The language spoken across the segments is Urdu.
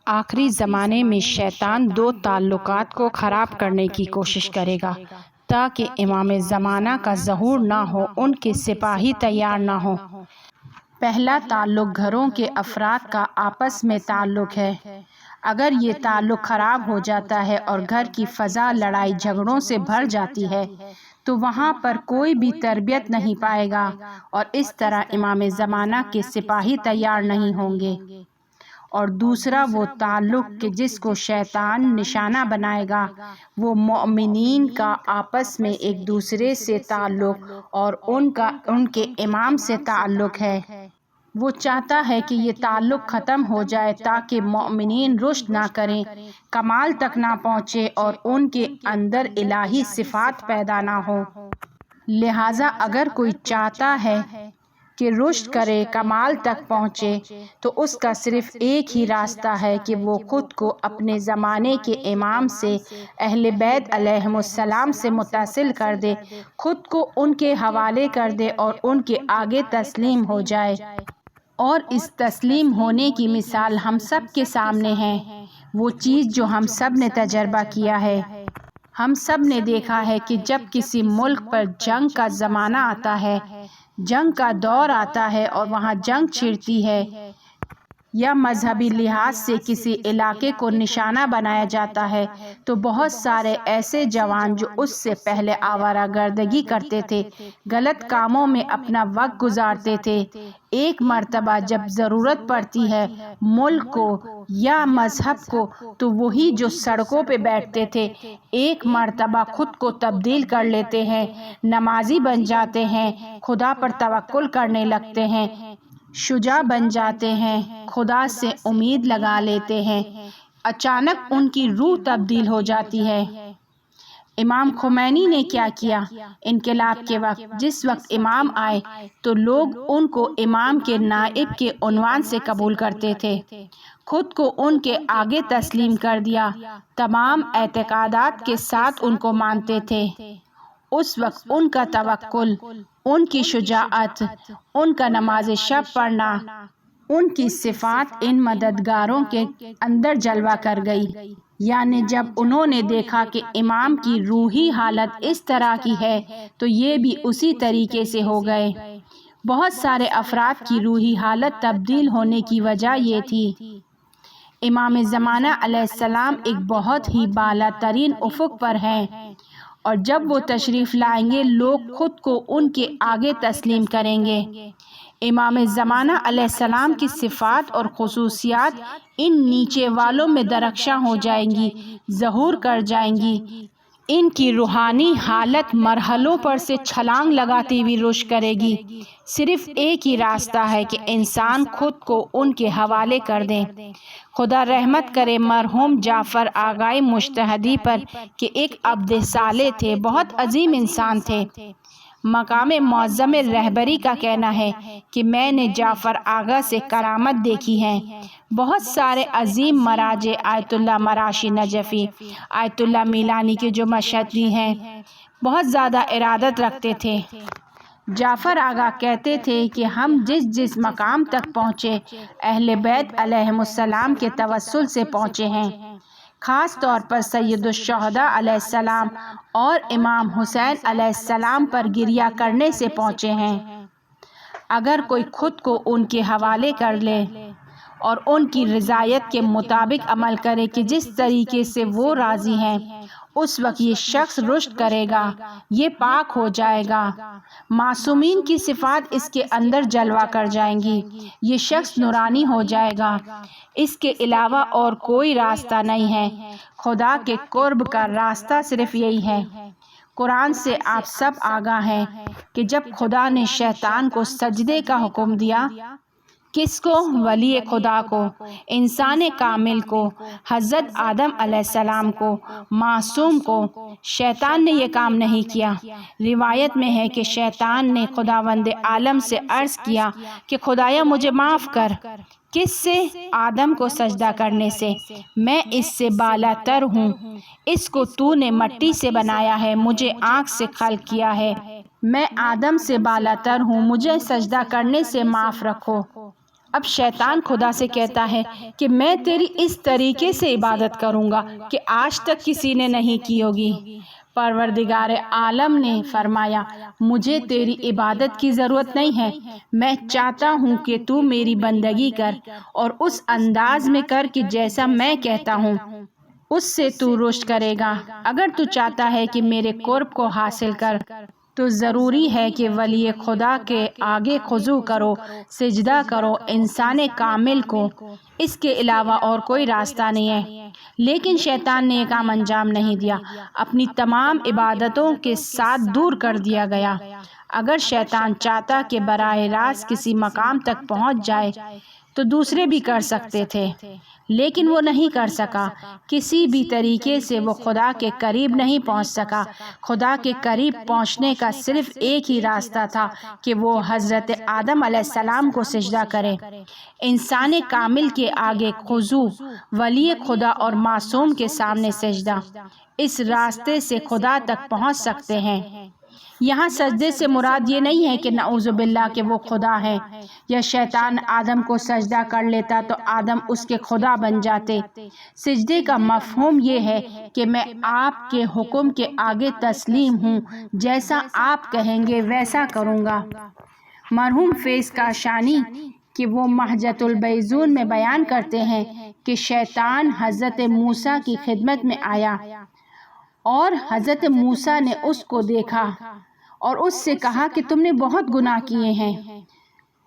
آخری زمانے میں شیطان دو تعلقات کو خراب کرنے کی کوشش کرے گا تاکہ امام زمانہ کا ظہور نہ ہو، ان کے سپاہی تیار نہ ہوں۔ پہلا تعلق گھروں کے افراد کا آپس میں تعلق ہے۔ اگر یہ تعلق خراب ہو جاتا ہے اور گھر کی فضا لڑائی جھگڑوں سے بھر جاتی ہے تو وہاں پر کوئی بھی تربیت نہیں پائے گا اور اس طرح امام زمانہ کے سپاہی تیار نہیں ہوں گے۔ اور دوسرا وہ تعلق کہ جس کو شیطان نشانہ بنائے گا، وہ مومنین کا آپس میں ایک دوسرے سے تعلق اور ان کے امام سے تعلق ہے۔ وہ چاہتا ہے کہ یہ تعلق ختم ہو جائے تاکہ مومنین رشد نہ کریں، کمال تک نہ پہنچے اور ان کے اندر الہی صفات پیدا نہ ہو۔ لہٰذا اگر کوئی چاہتا ہے کہ رشد کرے، کمال تک پہنچے، تو اس کا صرف ایک ہی راستہ ہے کہ وہ خود کو اپنے زمانے کے امام سے، اہل بیت علیہم السلام سے متصل کر دے، خود کو ان کے حوالے کر دے اور ان کے آگے تسلیم ہو جائے۔ اور اس تسلیم ہونے کی مثال ہم سب کے سامنے ہے، وہ چیز جو ہم سب نے تجربہ کیا ہے۔ ہم سب نے دیکھا ہے کہ جب کسی ملک پر جنگ کا زمانہ آتا ہے، جنگ کا دور آتا ہے اور وہاں جنگ چھڑتی ہے، یا مذہبی لحاظ سے کسی علاقے کو نشانہ بنایا جاتا ہے، تو بہت سارے ایسے جوان جو اس سے پہلے آوارہ گردگی کرتے تھے، غلط کاموں میں اپنا وقت گزارتے تھے، ایک مرتبہ جب ضرورت پڑتی ہے ملک کو یا مذہب کو تو وہی جو سڑکوں پہ بیٹھتے تھے ایک مرتبہ خود کو تبدیل کر لیتے ہیں، نمازی بن جاتے ہیں، خدا پر توکل کرنے لگتے ہیں، شجاع بن جاتے ہیں، خدا سے امید لگا لیتے ہیں، اچانک ان کی روح تبدیل ہو جاتی ہے۔ امام خمینی نے کیا کیا؟ انقلاب کے وقت جس وقت امام آئے تو لوگ ان کو امام کے نائب کے عنوان سے قبول کرتے تھے، خود کو ان کے آگے تسلیم کر دیا، تمام اعتقادات کے ساتھ ان کو مانتے تھے۔ اس وقت ان کا توکل، ان کی شجاعت، ان کا نماز شب پڑھنا، ان کی صفات ان مددگاروں کے اندر جلوہ کر گئی۔ یعنی جب انہوں نے دیکھا کہ امام کی روحی حالت اس طرح کی ہے تو یہ بھی اسی طریقے سے ہو گئے۔ بہت سارے افراد کی روحی حالت تبدیل ہونے کی وجہ یہ تھی۔ امام زمانہ علیہ السلام ایک بہت ہی بالا ترین افق پر ہیں اور جب وہ تشریف لائیں گے لوگ خود کو ان کے آگے تسلیم کریں گے۔ امام زمانہ علیہ السلام کی صفات اور خصوصیات ان نیچے والوں میں درخشاں ہو جائیں گی، ظہور کر جائیں گی۔ ان کی روحانی حالت مرحلوں پر سے چھلانگ لگاتی ہوئی رشد کرے گی۔ صرف ایک ہی راستہ ہے کہ انسان خود کو ان کے حوالے کر دیں۔ خدا رحمت کرے مرحوم جعفر آغائی مجتہدی پر کہ ایک عبد صالح تھے، بہت عظیم انسان تھے۔ مقام معظم رہبری کا کہنا ہے کہ میں نے جعفر آغا سے کرامت دیکھی ہے۔ بہت سارے عظیم مراجع آیت اللہ مراشی نجفی، آیت اللہ میلانی کے جو مشہدی ہیں، بہت زیادہ ارادت رکھتے تھے۔ جعفر آغا کہتے تھے کہ ہم جس مقام تک پہنچے اہل بیت علیہم السلام کے توسل سے پہنچے ہیں، خاص طور پر سید الشہداء علیہ السلام اور امام حسین علیہ السلام پر گریہ کرنے سے پہنچے ہیں۔ اگر کوئی خود کو ان کے حوالے کر لے اور ان کی رضایت کے مطابق عمل کرے کہ جس طریقے سے وہ راضی ہیں، اس وقت یہ شخص رشد کرے گا، یہ پاک ہو جائے گا، معصومین کی صفات اس کے اندر جلوہ کر جائیں گی، یہ شخص نورانی ہو جائے گا۔ اس کے علاوہ اور کوئی راستہ نہیں ہے۔ خدا کے قرب کا راستہ صرف یہی ہے۔ قرآن سے آپ سب آگاہ ہیں کہ جب خدا نے شیطان کو سجدے کا حکم دیا، کس کو؟ ولی خدا کو، انسان کامل کو، حضرت آدم علیہ السلام کو، معصوم کو۔ شیطان نے یہ کام نہیں کیا۔ روایت میں ہے کہ شیطان نے خداوند عالم سے عرض کیا کہ خدایا مجھے معاف کر۔ کس سے؟ آدم کو سجدہ کرنے سے۔ میں اس سے بالا تر ہوں، اس کو تو نے مٹی سے بنایا ہے، مجھے آنکھ سے خلق کیا ہے، میں آدم سے بالا تر ہوں، مجھے سجدہ کرنے سے معاف رکھو۔ اب شیطان خدا سے کہتا ہے کہ میں تیری اس طریقے سے عبادت کروں گا کہ آج تک کسی نے نہیں کی ہوگی۔ پروردگار عالم نے فرمایا مجھے تیری عبادت کی ضرورت نہیں ہے، میں چاہتا ہوں کہ تو میری بندگی کر اور اس انداز میں کر کہ جیسا میں کہتا ہوں اس سے تو رشد کرے گا۔ اگر تو چاہتا ہے کہ میرے قرب کو حاصل کر تو ضروری ہے کہ ولی خدا کے آگے خضوع کرو، سجدہ کرو انسان کامل کو، اس کے علاوہ اور کوئی راستہ نہیں ہے۔ لیکن شیطان نے یہ کام انجام نہیں دیا، اپنی تمام عبادتوں کے ساتھ دور کر دیا گیا۔ اگر شیطان چاہتا کہ براہ راست کسی مقام تک پہنچ جائے تو دوسرے بھی کر سکتے تھے، لیکن وہ نہیں کر سکا۔ کسی بھی طریقے سے وہ خدا کے قریب نہیں پہنچ سکا۔ خدا کے قریب پہنچنے کا صرف ایک ہی راستہ تھا کہ وہ حضرت آدم علیہ السلام کو سجدہ کرے۔ انسان کامل کے آگے خضوع، ولی خدا اور معصوم کے سامنے سجدہ، اس راستے سے خدا تک پہنچ سکتے ہیں۔ یہاں سجدے سے مراد یہ نہیں ہے کہ نعوذ باللہ کہ وہ خدا ہے، یا شیطان آدم کو سجدہ کر لیتا تو آدم اس کے خدا بن جاتے۔ سجدے کا مفہوم یہ ہے کہ میں آپ کے حکم کے آگے تسلیم ہوں، جیسا آپ کہیں گے ویسا کروں گا۔ مرحوم فیض کاشانی کہ وہ مہجت البیضون میں بیان کرتے ہیں کہ شیطان حضرت موسیٰ کی خدمت میں آیا اور حضرت موسیٰ نے اس کو دیکھا اور اس سے کہا کہ تم نے بہت گناہ کیے ہیں،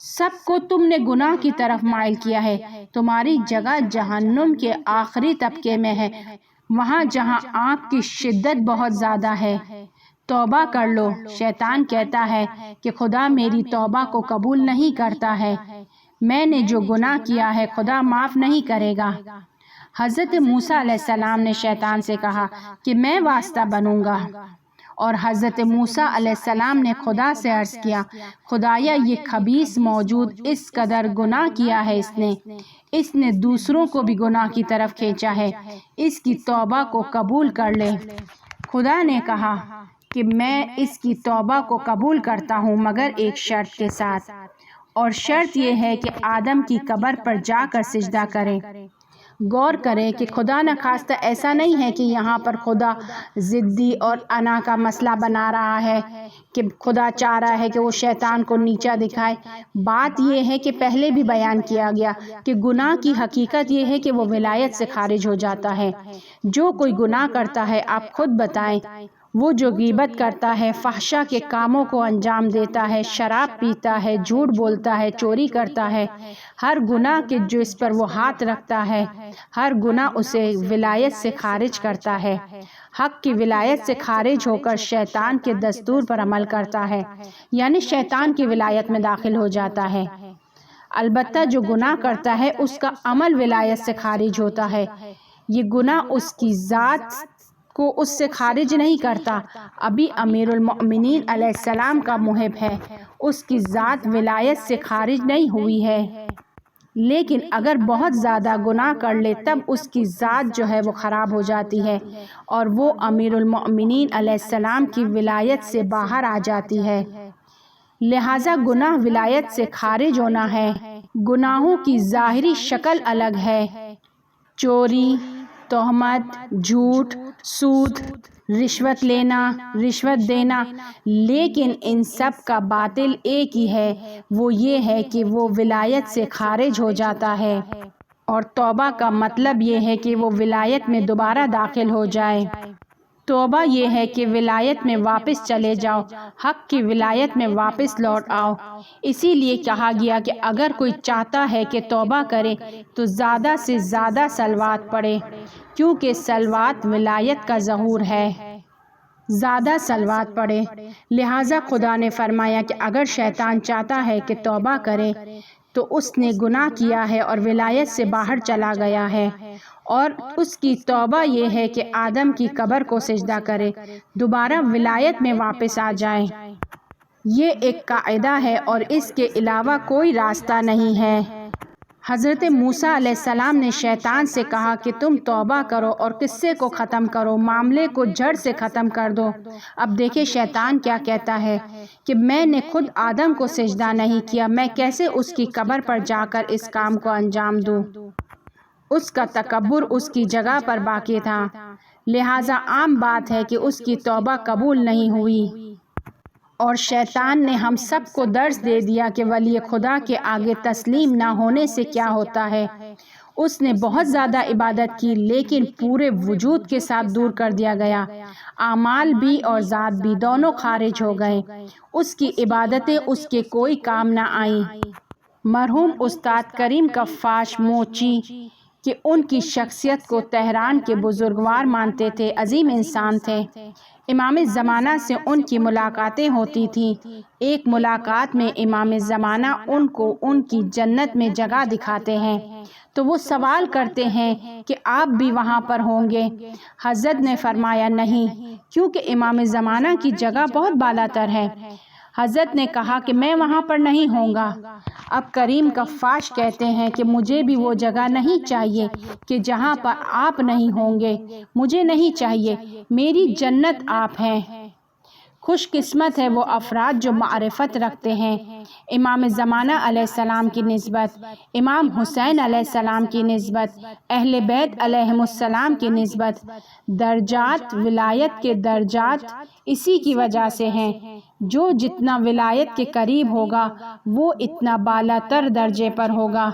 سب کو تم نے گناہ کی طرف مائل کیا ہے، تمہاری جگہ جہنم کے آخری طبقے میں ہے، وہاں جہاں آگ کی شدت بہت زیادہ ہے، توبہ کر لو۔ شیطان کہتا ہے کہ خدا میری توبہ کو قبول نہیں کرتا ہے، میں نے جو گناہ کیا ہے خدا معاف نہیں کرے گا۔ حضرت موسیٰ علیہ السلام نے شیطان سے کہا کہ میں واسطہ بنوں گا، اور حضرت موسیٰ علیہ السلام نے خدا سے عرض کیا خدایا یہ خبیث موجود اس قدر گناہ کیا ہے، اس نے دوسروں کو بھی گناہ کی طرف کھینچا ہے، اس کی توبہ کو قبول کر لے۔ خدا نے کہا کہ میں اس کی توبہ کو قبول کرتا ہوں مگر ایک شرط کے ساتھ، اور شرط یہ ہے کہ آدم کی قبر پر جا کر سجدہ کرے۔ غور کریں کہ خدا نخواستہ ایسا نہیں ہے کہ یہاں پر خدا ضدی اور انا کا مسئلہ بنا رہا ہے کہ خدا چاہ رہا ہے کہ وہ شیطان کو نیچا دکھائے۔ بات یہ ہے کہ پہلے بھی بیان کیا گیا کہ گناہ کی حقیقت یہ ہے کہ وہ ولایت سے خارج ہو جاتا ہے۔ جو کوئی گناہ کرتا ہے آپ خود بتائیں، وہ جو غیبت کرتا ہے، فحشا کے کاموں کو انجام دیتا ہے، شراب پیتا ہے، جھوٹ بولتا ہے، چوری کرتا ہے، ہر گناہ کے جو اس پر وہ ہاتھ رکھتا ہے، ہر گناہ اسے ولایت سے خارج کرتا ہے، حق کی ولایت سے خارج ہو کر شیطان کے دستور پر عمل کرتا ہے، یعنی شیطان کی ولایت میں داخل ہو جاتا ہے۔ البتہ جو گناہ کرتا ہے اس کا عمل ولایت سے خارج ہوتا ہے، یہ گناہ اس کی ذات کو اس سے خارج نہیں کرتا۔ ابھی امیر المؤمنین علیہ السلام کا محب ہے، اس کی ذات ولایت سے خارج نہیں ہوئی ہے، لیکن اگر بہت زیادہ گناہ کر لے تب اس کی ذات جو ہے وہ خراب ہو جاتی ہے اور وہ امیر المؤمنین علیہ السلام کی ولایت سے باہر آ جاتی ہے۔ لہٰذا گناہ ولایت سے خارج ہونا ہے۔ گناہوں کی ظاہری شکل الگ ہے، چوری، تہمت، جھوٹ، سود، رشوت لینا، رشوت دینا، لیکن ان سب کا باطل ایک ہی ہے، وہ یہ ہے کہ وہ ولایت سے خارج ہو جاتا ہے، اور توبہ کا مطلب یہ ہے کہ وہ ولایت میں دوبارہ داخل ہو جائے۔ توبہ یہ ہے کہ ولایت میں واپس چلے جاؤ، حق کی ولایت میں واپس لوٹ آؤ۔ اسی لیے کہا گیا کہ اگر کوئی چاہتا ہے کہ توبہ کرے تو زیادہ سے زیادہ صلوات پڑھے، کیونکہ صلوات ولایت کا ظہور ہے۔ زیادہ صلوات پڑھے۔ لہٰذا خدا نے فرمایا کہ اگر شیطان چاہتا ہے کہ توبہ کرے تو اس نے گناہ کیا ہے اور ولایت سے باہر چلا گیا ہے، اور اس کی توبہ یہ ہے کہ آدم کی قبر کو سجدہ کرے، دوبارہ ولایت میں واپس آ جائے۔ یہ ایک قاعدہ ہے اور اس کے علاوہ کوئی راستہ نہیں ہے۔ حضرت موسیٰ علیہ السلام نے شیطان سے کہا کہ تم توبہ کرو اور قصے کو ختم کرو، معاملے کو جڑ سے ختم کر دو۔ اب دیکھیں شیطان کیا کہتا ہے کہ میں نے خود آدم کو سجدہ نہیں کیا، میں کیسے اس کی قبر پر جا کر اس کام کو انجام دوں؟ اس کا تکبر اس کی جگہ پر باقی تھا، لہٰذا عام بات ہے کہ اس کی توبہ قبول نہیں ہوئی۔ اور شیطان نے ہم سب کو درس دے دیا کہ ولی خدا کے آگے تسلیم نہ ہونے سے کیا ہوتا ہے۔ اس نے بہت زیادہ عبادت کی لیکن پورے وجود کے ساتھ دور کر دیا گیا، اعمال بھی اور ذات بھی دونوں خارج ہو گئے، اس کی عبادتیں اس کے کوئی کام نہ آئیں۔ مرحوم استاد کریم کفاش موچی کہ ان کی شخصیت کو تہران کے بزرگوار مانتے تھے، عظیم انسان تھے۔ امام زمانہ سے ان کی ملاقاتیں ہوتی تھیں۔ ایک ملاقات میں امام زمانہ ان کو ان کی جنت میں جگہ دکھاتے ہیں تو وہ سوال کرتے ہیں کہ آپ بھی وہاں پر ہوں گے؟ حضرت نے فرمایا نہیں، کیونکہ امام زمانہ کی جگہ بہت بالا تر ہے۔ حضرت نے کہا کہ میں وہاں پر نہیں ہوں گا۔ اب کریم کفاش کہتے ہیں کہ مجھے بھی وہ جگہ نہیں چاہیے کہ جہاں پر آپ نہیں ہوں گے، مجھے نہیں چاہیے، میری جنت آپ ہیں۔ خوش قسمت ہے وہ افراد جو معرفت رکھتے ہیں امام زمانہ علیہ السلام کی نسبت، امام حسین علیہ السلام کی نسبت، اہل بیت علیہم السلام کی نسبت۔ درجات ولایت کے درجات اسی کی وجہ سے ہیں، جو جتنا ولایت کے قریب ہوگا وہ اتنا بالا تر درجے پر ہوگا۔